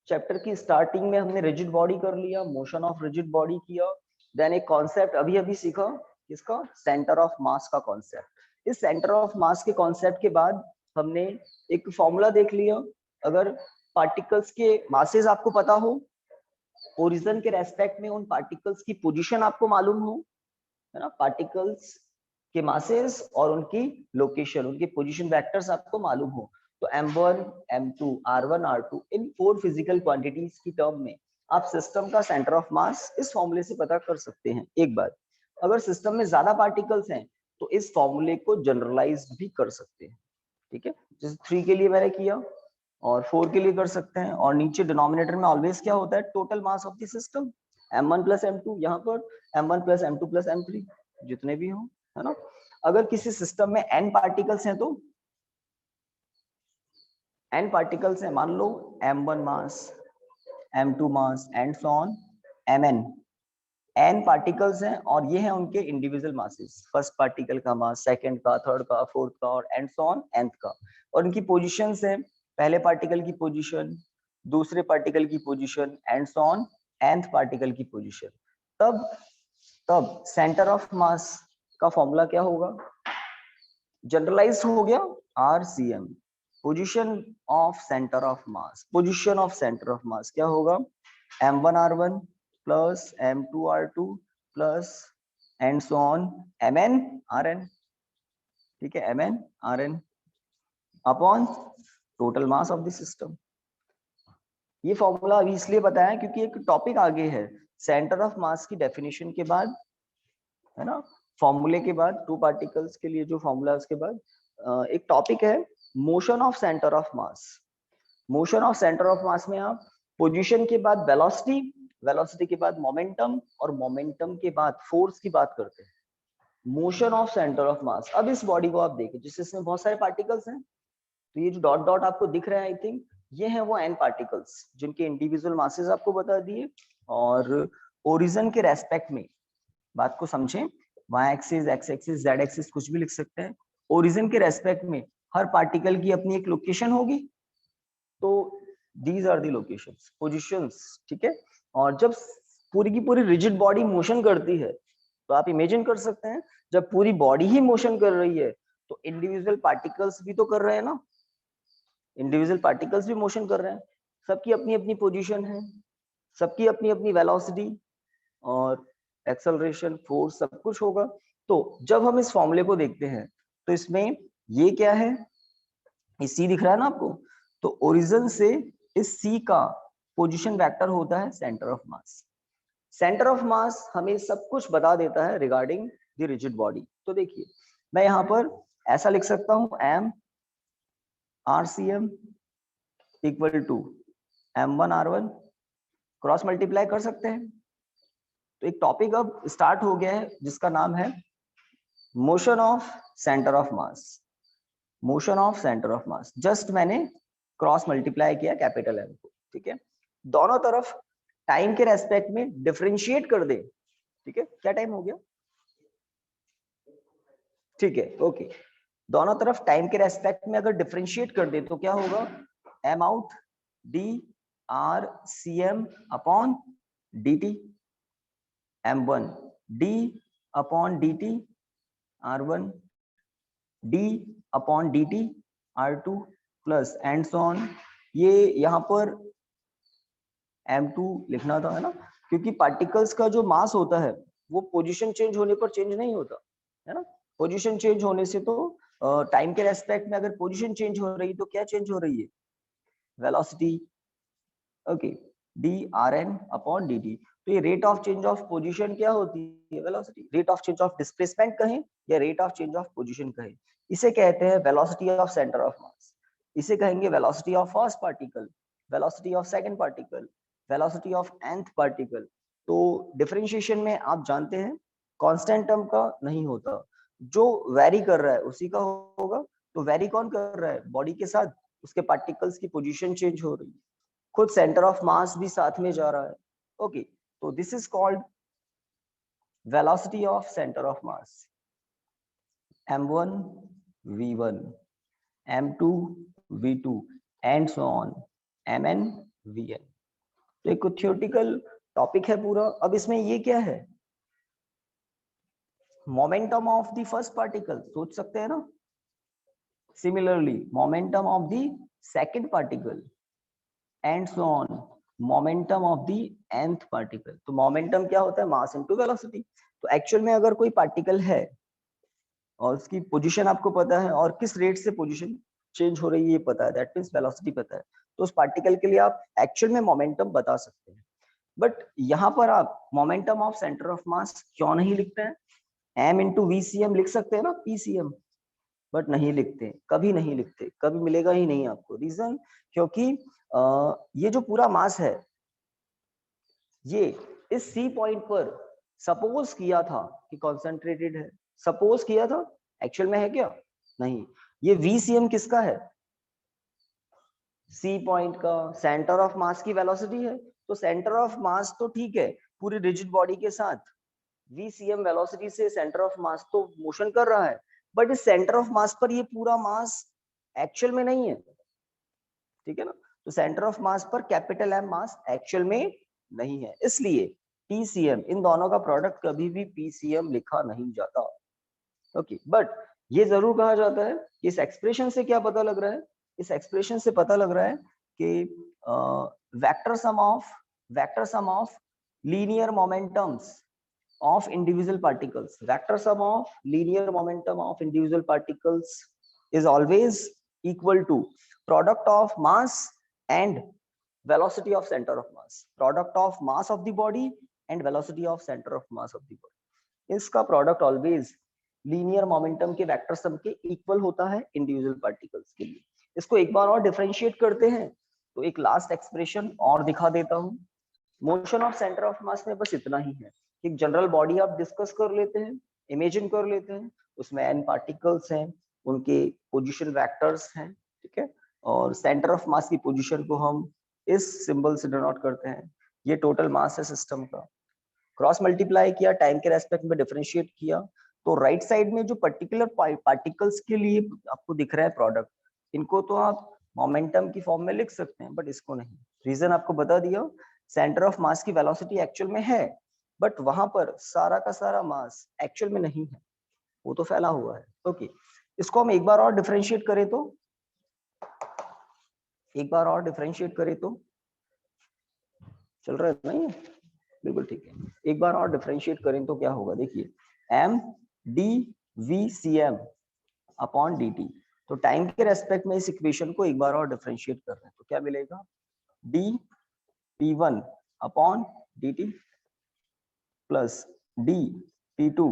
चैप्टर की स्टार्टिंग में हमने रिजिड बॉडी कर लिया, मोशन ऑफ रिजिड बॉडी किया, देन एक कॉन्सेप्ट अभी अभी सीखा, किसका, सेंटर ऑफ मास का कॉन्सेप्ट। इस सेंटर ऑफ मास के कॉन्सेप्ट के बाद हमने एक फॉर्मूला देख लिया। अगर पार्टिकल्स के मासेस आपको पता हो, ओरिजिन के रेस्पेक्ट में उन पार्टिकल्स की पोजीशन आपको मालूम हो, है ना, पार्टिकल्स के मासेस और उनकी लोकेशन, उनकी पोजीशन वेक्टर्स आपको मालूम हो, तो m1 m2 r1 r2 इन फोर फिजिकल क्वांटिटीज की टर्म में आप सिस्टम का सेंटर ऑफ मास इस फॉर्मूले से पता कर सकते हैं। एक बात, अगर सिस्टम में ज्यादा पार्टिकल्स हैं तो इस फॉर्मूले को जनरलाइज भी कर सकते हैं, ठीक है। जैसे 3 के लिए मैंने किया और 4 के लिए कर सकते हैं। और नीचे डिनोमिनेटर में ऑलवेज क्या होता है, total mass of the system, m1 plus m2, यहाँ पर m1 plus m2 plus m3 जितने भी हो, है ना। अगर किसी सिस्टम में n पार्टिकल्स हैं तो n पार्टिकल्स हैं, मान लो m1 mass m2 mass and so on mn, n particles हैं और ये हैं उनके इंडिविजुअल मासेस, फर्स्ट पार्टिकल का मास, सेकंड का, थर्ड का, फोर्थ का और एंड सो ऑन nth का, और उनकी पोजीशंस हैं, पहले पार्टिकल की पोजीशन, दूसरे पार्टिकल की position and so on nth particle की पोजीशन। तब सेंटर ऑफ मास का फॉर्मूला क्या होगा, जनरलाइज हो गया, RCM, position of centre of mass, position of centre of मास क्या होगा, M1R1 plus M2R2 plus and so on MnRn, ठीक है, MnRn upon total mass of the system. ये फॉर्मूला अभी इसलिए बताया क्योंकि एक टॉपिक आगे है, सेंटर ऑफ मास की डेफिनेशन के बाद, है ना, फॉर्मूले के बाद, टू पार्टिकल्स के लिए जो फॉर्मूला उसके बाद एक टॉपिक है motion of centre of mass. Motion of centre of मास में आप पोजीशन के बाद वेलोसिटी, वेलोसिटी के बाद मोमेंटम और मोमेंटम के बाद फोर्स की बात करते हैं। मोशन ऑफ सेंटर ऑफ मास। अब इस बॉडी को आप देखिए जिससे इसमें बहुत सारे पार्टिकल्स हैं, तो ये जो डॉट डॉट आपको दिख रहा है, आई थिंक ये है वो n पार्टिकल्स जिनके इंडिविजुअल मासेस आपको बता दिए, और ओरिजिन के रेस्पेक्ट में बात को समझें, y axis, x axis, z axis कुछ भी लिख सकते हैं, ओरिजिन के रेस्पेक्ट में हर पार्टिकल की अपनी एक लोकेशन होगी, तो these are the locations, positions, ठीक है। और जब पूरी की पूरी रिजिड बॉडी मोशन करती है, तो आप इमेजिन कर सकते हैं जब पूरी बॉडी ही मोशन कर रही है तो इंडिविजुअल पार्टिकल्स भी तो कर रहे हैं ना, इंडिविजुअल पार्टिकल्स भी मोशन कर रहे हैं, सबकी अपनी अपनी पोजीशन है, सबकी अपनी अपनी वेलोसिटी और एक्सेलरेशन, फोर्स, सब कुछ होगा। तो जब हम इस फॉर्मूले को देखते हैं तो इसमें ये क्या है, ये सी दिख रहा है ना आपको, तो ओरिजिन से इस सी का पोजीशन वेक्टर होता है centre of mass. Centre of मास हमें सब कुछ बता देता है रिगार्डिंग द रिजिड बॉडी। तो देखिए मैं यहाँ पर ऐसा लिख सकता हूँ m RCM equal to M1R1, cross multiply कर सकते हैं। तो एक टॉपिक अब स्टार्ट हो गया है जिसका नाम है motion of centre of mass, motion of centre of mass. Just मैंने क्रॉस मल्टीप्लाई किया कैपिटल M को, ठीक है, दोनों तरफ टाइम के रेस्पेक्ट में डिफरेंशिएट कर दे, ठीक है, क्या टाइम हो गया, ठीक है, ओके, दोनों तरफ टाइम के रेस्पेक्ट में अगर डिफरेंशिएट कर दे तो क्या होगा, m out d RCM upon dt, m1 d upon dt r1, d upon dt r2 plus and so on. ये यहाँ पर m2 लिखना था, है ना, क्योंकि पार्टिकल्स का जो मास होता है वो पोजीशन चेंज होने पर चेंज नहीं होता, है ना, पोजीशन चेंज होने से तो टाइम के रेस्पेक्ट में अगर पोजीशन चेंज हो रही तो क्या चेंज हो रही है, velocity, okay, dRn upon dt। तो ये rate of change of position क्या होती है, velocity, rate of change of displacement कहें या rate of change of position कहें, इसे कहते हैं वेलोसिटी ऑफ सेंटर ऑफ मास, इसे कहेंगे velocity of first particle, velocity of second particle, velocity of nth particle. तो डिफरेंशिएशन में आप जानते हैं कांस्टेंट टर्म का नहीं होता, जो वेरी कर रहा है उसी का होगा। तो वेरी कौन कर रहा है, बॉडी के साथ उसके पार्टिकल्स की पोजीशन चेंज हो रही है, खुद सेंटर ऑफ मास भी साथ में जा रहा है, ओके। तो this is called velocity of centre of mass, m1 v1, m2 v2 and so on mn vn। तो एक थ्योरेटिकल टॉपिक है पूरा। अब इसमें ये क्या है, momentum of the first particle, सोच सकते हैं ना, similarly momentum of the second particle and so on momentum of the nth particle. तो मोमेंटम क्या होता है, मास इनटू वेलोसिटी। तो एक्चुअल में अगर कोई पार्टिकल है और उसकी पोजीशन आपको पता है और किस रेट से पोजीशन चेंज हो रही है ये पता है, दैट मींस वेलोसिटी पता है, तो उस पार्टिकल के लिए आप एक्चुअल में मोमेंटम बता सकते हैं। बट यहाँ पर आप मोमेंटम ऑफ सेंटर ऑफ मास क्यों नहीं लिखते हैं, m इंटू VCM लिख सकते हैं ना, PCM, बट नहीं लिखते, कभी नहीं लिखते, कभी मिलेगा ही नहीं आपको। रीजन, क्योंकि ये जो पूरा मास है ये इस C पॉइंट पर सपोज किया था कि कॉन्सेंट्रेटेड है, सपोज किया था, एक्चुअल में है क्या, नहीं। ये VCM किसका है, C पॉइंट का, सेंटर ऑफ मास की वेलोसिटी है। तो सेंटर ऑफ मास तो ठीक है, पूरी रिजिड बॉडी के साथ VCM वेलोसिटी से सेंटर ऑफ मास तो मोशन कर रहा है, बट इस सेंटर ऑफ मास पर ये पूरा मास एक्चुअल में नहीं है, ठीक है ना। तो सेंटर ऑफ मास पर कैपिटल एम मास एक्चुअल में नहीं है, इसलिए PCM, इन दोनों का प्रोडक्ट कभी भी PCM लिखा नहीं जाता। ओके, बट ये जरूर कहा जाता है कि इस एक्सप्रेशन से क्या पता लग रहा है, इस एक्सप्रेशन से पता लग रहा है कि vector sum of linear momentums of individual particles, vector sum of linear momentum of individual particles is always equal to product of mass and velocity of center of mass, product of mass of the body and velocity of center of mass of the body. इसका प्रोडक्ट ऑलवेज लीनियर मोमेंटम के वेक्टर सम के इक्वल होता है इंडिविजुअल पार्टिकल्स के लिए। इसको एक बार और डिफरेंशिएट करते हैं तो एक लास्ट एक्सप्रेशन और दिखा देता हूं। मोशन ऑफ सेंटर ऑफ मास में बस इतना ही है, एक जनरल बॉडी आप डिस्कस कर लेते हैं, इमेजिन कर लेते हैं, उसमें n पार्टिकल्स हैं, उनके पोजीशन वेक्टर्स हैं, ठीक है, और सेंटर ऑफ मास की पोजीशन को हम इस सिंबल से डिनोट करते हैं। ये टोटल मास है सिस्टम का। क्रॉस मल्टीप्लाई किया, टाइम के रेस्पेक्ट में डिफरेंशिएट किया, तो राइट साइड में जो पर्टिकुलर पार्टिकल्स के लिए आपको दिख रहा है प्रोडक्ट, इनको तो आप मोमेंटम की फॉर्म में लिख सकते हैं, बट इसको नहीं। रीजन आपको बता दिया, सेंटर ऑफ मास की वेलोसिटी एक्चुअल में है, बट वहां पर सारा का सारा मास एक्चुअल में नहीं है, वो तो फैला हुआ है। ओके, इसको हम एक बार और डिफरेंशिएट करें तो, एक बार और डिफरेंशिएट करें तो चल रहा है नहीं, बिल्कुल ठीक है। एक बार और डिफरेंशिएट करें तो क्या होगा, देखिए m d VCM upon dt। तो टाइम के रेस्पेक्ट में इस इक्वेशन को एक बार और डिफरेंशिएट कर रहे हैं तो क्या मिलेगा, d P1 upon dt plus d P2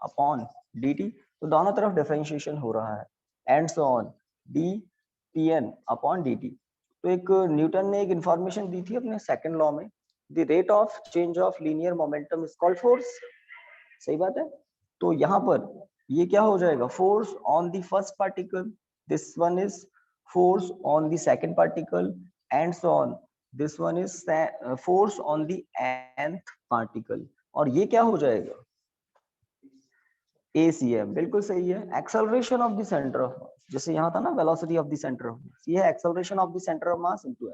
upon dt। तो दोनों तरफ डिफरेंशिएशन हो रहा है, and so on d Pn upon dt। तो एक न्यूटन ने एक इंफॉर्मेशन दी थी अपने सेकंड लॉ में, the rate of change of linear momentum is called force. सही बात है। तो यहाँ पर ये क्या हो जाएगा, force on the first particle, this one is force on the second particle, and so on, this one is force on the nth particle. और ये क्या हो जाएगा, ACM। बिल्कुल सही है, acceleration of the centre of मास। जैसे यहाँ था ना velocity of the centre of मास, ये है acceleration of the centre of mass into m।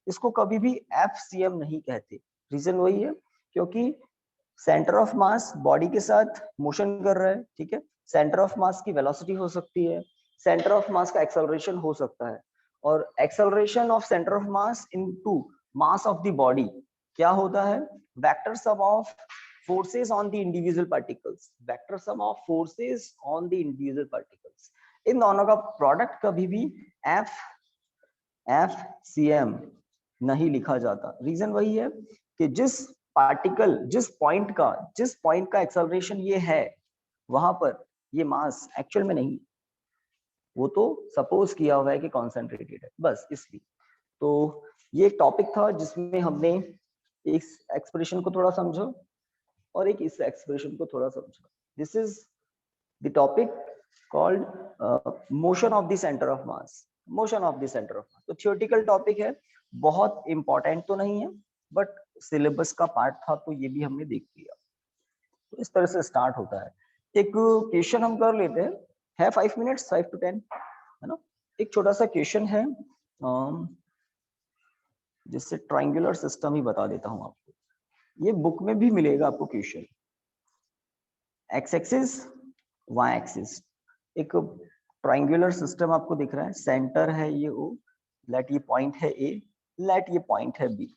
इसको कभी भी FCM नहीं कहते, रीजन वही है क्योंकि सेंटर ऑफ मास बॉडी के साथ मोशन कर रहा है, ठीक है, सेंटर ऑफ मास की वेलोसिटी हो सकती है, सेंटर ऑफ मास का एक्सेलरेशन हो सकता है, और acceleration of centre of mass into mass of the body क्या होता है, vector sum of forces on the individual particles, vector sum of forces on the individual particles। इन दोनों का प्रोडक्ट कभी भी FCM नहीं लिखा जाता। रीजन वही है कि जिस पार्टिकल, जिस पॉइंट का एक्सेलरेशन ये है, वहां पर ये मास एक्चुअल में नहीं, वो तो सपोज किया हुआ है कि कॉन्सेंट्रेटेड है, बस इसलिए। तो ये एक टॉपिक था जिसमें हमने एक एक्सप्रेशन को थोड़ा समझा और एक इस एक्सप्रेशन को थोड़ा समझा। This is the topic called motion of the centre of mass, motion of the centre of मास। तो थियोरेटिकल टॉपिक है, बहुत इंपॉर्टेंट तो नहीं है, बट सिलेबस का पार्ट था, तो ये भी हमने देख लिया। तो इस तरह से स्टार्ट होता है। एक क्वेश्चन हम कर लेते हैं, है 5 मिनट्स, 5 to 10, है ना। एक छोटा सा क्वेश्चन है, जिससे ट्रायंगुलर सिस्टम ही बता देता हूं आपको, ये बुक में भी मिलेगा आपको question. X axis, Y axis, एक ट्रायंगुलर सिस्टम आपको दिख रहा है, सेंटर है ये O, लेट ये पॉइंट है A, लेट ये पॉइंट है B,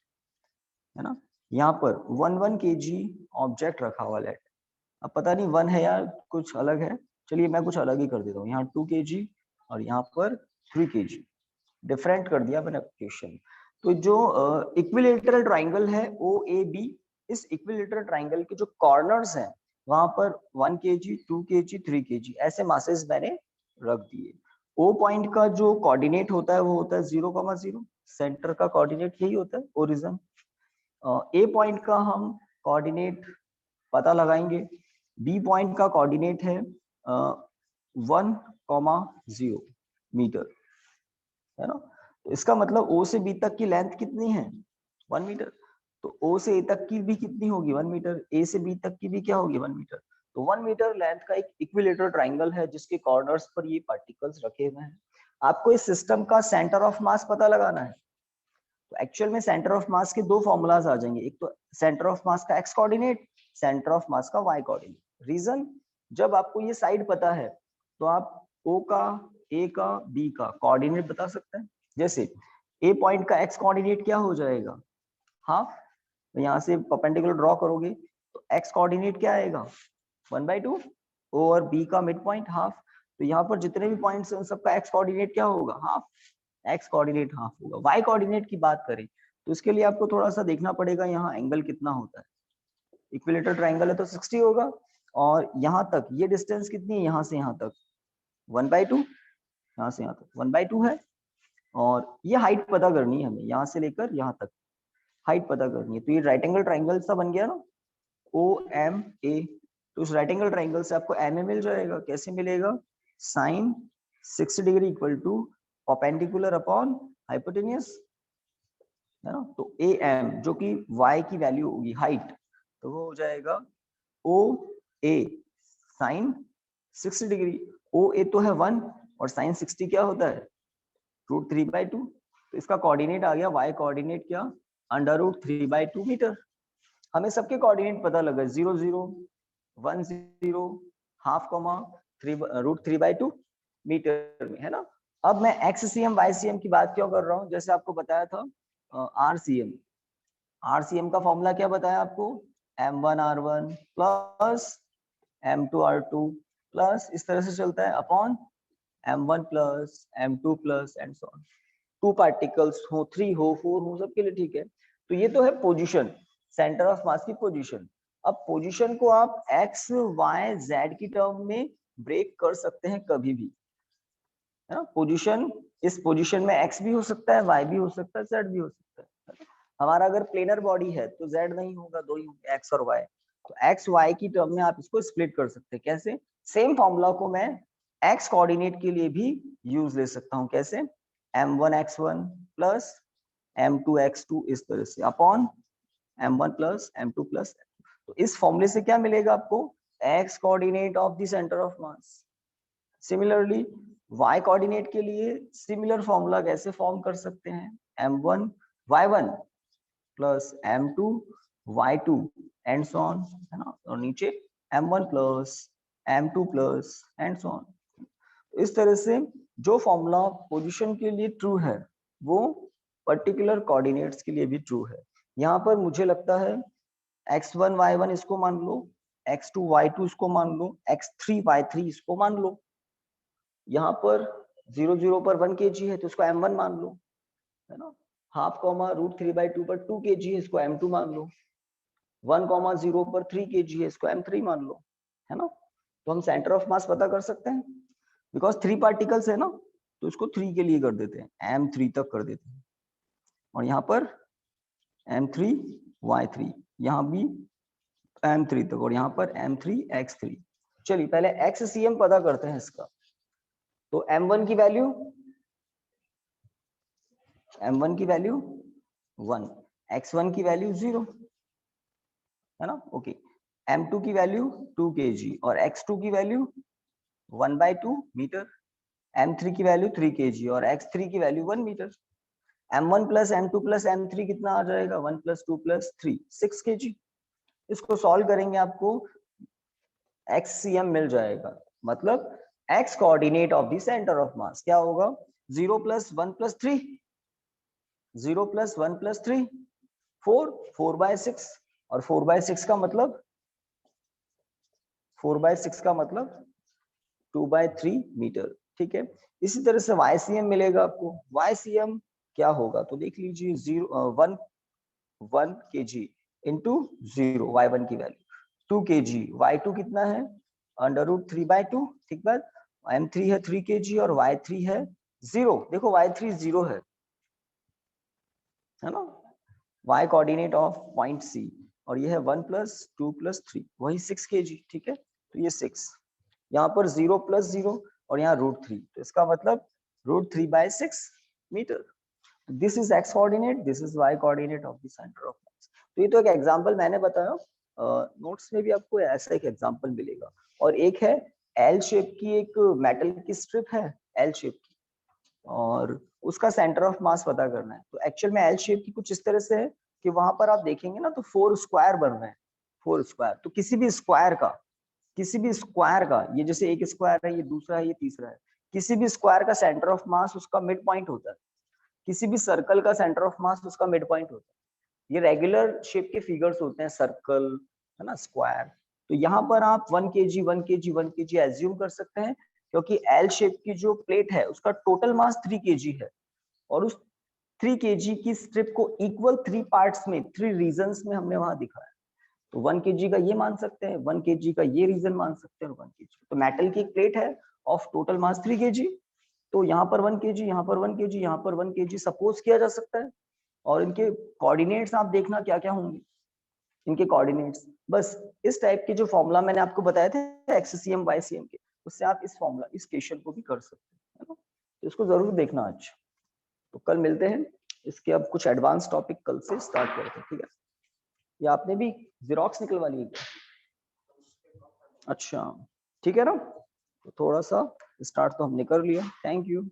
है ना। यहाँ पर 1 kg ऑब्जेक्ट रखा हुआ, लेट, अब पता नहीं 1 है या कुछ अलग है, चलिए मैं कुछ अलग ही कर देता हूँ, यहाँ 2 kg और यहाँ पर 3 kg, डिफरेंट कर दिया मैंने क्वेश्चन। तो जो इक्विलेटरल ट्राइंगल है OAB, इस इक्विलेटरल ट्राइंगल के जो कॉर्नर्स हैं वहां पर 1 kg, 2 kg, 3 kg ऐसे मासेस मैंने रख दिए। O पॉइंट का जो कोऑर्डिनेट होता है वो होता है 0,0, सेंटर का कोऑर्डिनेट यही होता है, ओरिजिन। A पॉइंट का हम कोऑर्डिनेट पता लगाएंगे, B पॉइंट का कोऑर्डिनेट है 1,0 मीटर, है ना। तो इसका मतलब O से B तक की लेंथ कितनी है, 1 मीटर। तो O से A तक की भी कितनी होगी 1 मीटर, A से B तक की भी क्या होगी 1 मीटर। तो 1 मीटर लेंथ का एक इक्विलेटरल ट्राइंगल है जिसके कॉर्नर्स पर ये पार्टिकल्स रखे हुए हैं। आपको इस सिस्टम का सेंटर ऑफ मास पता लगाना है। तो एक्चुअल में सेंटर ऑफ मास के दो फॉर्मूलाज आ जाएंगे, एक तो सेंटर ऑफ मास का x coordinate, centre of mass का वाई कोऑर्डिनेट। रीजन, जब आपको ये साइड पता है तो आप ओ का, ए का, बी का कोऑर्डिनेट बता सकते हैं। जैसे ए पॉइंट का एक्स कोऑर्डिनेट क्या हो जाएगा, हाफ। तो यहाँ से परपेंडिकुलर ड्रॉ करोगे तो एक्स कोऑर्डिनेट क्या आएगा 1/2। ओ और बी का मिड पॉइंट हाफ, तो यहाँ पर जितने भी पॉइंट्स हैं उन सबका एक्स कोऑर्डिनेट क्या होगा हाफ, एक्स कोऑर्डिनेट हाफ होगा। वाई कोऑर्डिनेट की बात करें तो इसके लिए आपको थोड़ा सा देखना पड़ेगा यहाँ एंगल कितना होता है। इक्विलेटरल ट्राइंगल है तो 60 होगा, और यहाँ तक ये डिस्टेंस कितनी है, यहाँ से यहाँ तक 1/2, यहाँ से यहाँ तक 1/2 है। और ये हाइट पता करनी है हमें, यहाँ से लेकर यहाँ तक हाइट पता करनी है। तो ये राइट एंगल ट्राइंगल सा बन गया ना ओ एम ए। तो उस राइट एंगल ट्राइंगल से आपको एम ए मिल जाएगा। कैसे मिलेगा, sine 60 degree equal to perpendicular upon hypotenuse, है ना। तो ए एम जो कि y की वैल्यू होगी हाइट, तो वो हो जाएगा ओ ए साइन 60 डिग्री। ओ ए तो है 1 और साइन 60 क्या होता है √3/2। तो इसका कोऑर्डिनेट आ गया y कोऑर्डिनेट क्या √3/2 मीटर। हमें सबके कोऑर्डिनेट पता लगा 0 0 1 0 हाफ कॉमा 3/2 मीटर में, है ना। अब मैं XCM YCM की बात क्यों कर रहा हूँ, जैसे आपको बताया था RCM, RCM का फॉर्मूला क्या बताया आपको, M1 R1 plus M2 R2 plus इस तरह से चलता है upon M1 plus M2 plus and so on. 2 particles हो, 3 हो, 4 हो, सबके लिए ठीक है। तो ये तो है पोजीशन, सेंटर ऑफ मास की पोजीशन। अब पोजीशन को आप x y z की टर्म में ब्रेक कर सकते हैं कभी भी, है ना। पोजीशन, इस पोजीशन में x भी हो सकता है, y भी हो सकता है, z भी हो सकता है। हमारा अगर प्लेनर बॉडी है तो z नहीं होगा, दो ही होंगे x और y। तो x y की टर्म में आप इसको स्प्लिट कर सकते हैं। कैसे, सेम फॉर्मूला को मैं x कोऑर्डिनेट के लिए भी यूज ले सकता हूँ। कैसे, m1 x1 plus m2 x2 इस तरह से upon m1 plus m2 plus. तो इस फॉर्मूले से क्या मिलेगा आपको, x coordinate of the centre of mass. Similarly y coordinate के लिए सिमिलर फॉर्मूला कैसे फॉर्म कर सकते हैं, m1 y1 plus m2 y2 and so on, है ना। और नीचे m1 plus m2 plus and so on. इस तरह से जो फॉर्मूला पोजीशन के लिए ट्रू है वो पर्टिकुलर कोऑर्डिनेट्स के लिए भी ट्रू है। यहाँ पर मुझे लगता है x1 y1 इसको मान लो, x2 y2 इसको मान लो, x3 y3 इसको मान लो। यहाँ पर 0 0 पर 1 kg है तो इसको m1 मान लो, है ना। हाफ कॉमा √3/2 पर 2 kg है, इसको m2 मान लो। 1,0 पर 3 kg है, इसको m3 मान लो, है ना। तो हम सेंटर ऑफ मास पता कर सकते हैं, बिकॉज 3 पार्टिकल्स है ना, तो इसको 3 के लिए कर देते हैं, m3 तक कर देते हैं। और यहाँ पर m3 y3, यहाँ भी m3 तक, और यहाँ पर m3 x3। चलिए पहले XCM पता करते हैं इसका। तो m1 की वैल्यू 1, x1 की वैल्यू 0, है ना। ओके, m2 की वैल्यू 2 kg और x2 की वैल्यू 1/2 मीटर, m3 की वैल्यू 3 kg और x3 की value 1 metre. m1 plus m2 plus m3 कितना आ जाएगा, 1 + 2 + 3 6 kg। इसको सॉल्व करेंगे आपको XCM मिल जाएगा। मतलब x coordinate of the centre of मास क्या होगा, 0 + 1 + 3, 0 + 1 + 3 4, 4/6, और 4/6 का मतलब 2/3 मीटर, ठीक है। इसी तरह से YCM मिलेगा आपको। YCM क्या होगा तो देख लीजिए, 1 kg इंटू 0 y1 की वैल्यू 2 kg, y2 कितना है √3/2, ठीक बात। m3 है 3 kg और y3 है 0। देखो y3 0 है ना, y coordinate of point C, और ये है 1 + 2 + 3 वही 6 kg, ठीक है। तो ये 6, यहाँ पर 0 + 0 और यहाँ √3, तो इसका मतलब √3/6 metre. This is x coordinate, this is y coordinate of the center of mass. तो ये तो एक एग्जांपल मैंने बताया, नोट्स में भी आपको ऐसा एक एग्जांपल मिलेगा। और एक है एल शेप की एक मेटल की स्ट्रिप है, एल शेप की, और उसका सेंटर ऑफ मास पता करना है। तो एक्चुअल में एल शेप की कुछ इस तरह से है कि वहां पर आप देखेंगे ना तो 4 स्क्वायर बन रहे हैं, 4 स्क्वायर। तो किसी भी स्क्वायर का, किसी भी स्क्वायर का, ये जैसे एक स्क्वायर है, ये दूसरा है, ये तीसरा है, किसी भी स्क्वायर का सेंटर ऑफ मास उसका मिड पॉइंट होता है। किसी भी सर्कल का सेंटर ऑफ मास उसका मिड पॉइंट होता है। ये रेगुलर शेप के फिगर्स होते हैं, सर्कल है ना, स्क्वायर। तो यहाँ पर आप 1 kg 1 kg 1 kg एज्यूम कर सकते हैं, क्योंकि एल शेप की जो प्लेट है उसका टोटल मास 3 kg है, और उस 3 kg की स्ट्रिप को इक्वल 3 पार्ट्स में, 3 रीजन्स में हमने वहां दिखाया। तो 1 kg का ये मान सकते हैं, 1 kg का ये रीजन मान सकते हैं, 1 kg। तो मेटल की एक प्लेट है ऑफ टोटल मास 3 kg, तो यहाँ पर 1 kg, यहाँ पर 1 kg, यहाँ पर 1 kg सपोज किया जा सकता है। और इनके कोऑर्डिनेट्स आप देखना क्या क्या होंगे, इनके कोऑर्डिनेट्स बस इस टाइप के जो फॉर्मूला मैंने आपको बताए थे एक्ससीएम वाईसीएम के, उससे आप इस फॉर्मूला, इस क्वेश्चन को भी कर सकते हैं, है ना। तो इसको जरूर देखना आज। तो कल मिलते हैं, इसके अब कुछ एडवांस टॉपिक कल से स्टार्ट करते हैं, ठीक है। या आपने भी जेरोक्स निकलवा ली है क्या? अच्छा, ठीक है ना। तो थोड़ा सा स्टार्ट तो हमने कर लिया। Thank you.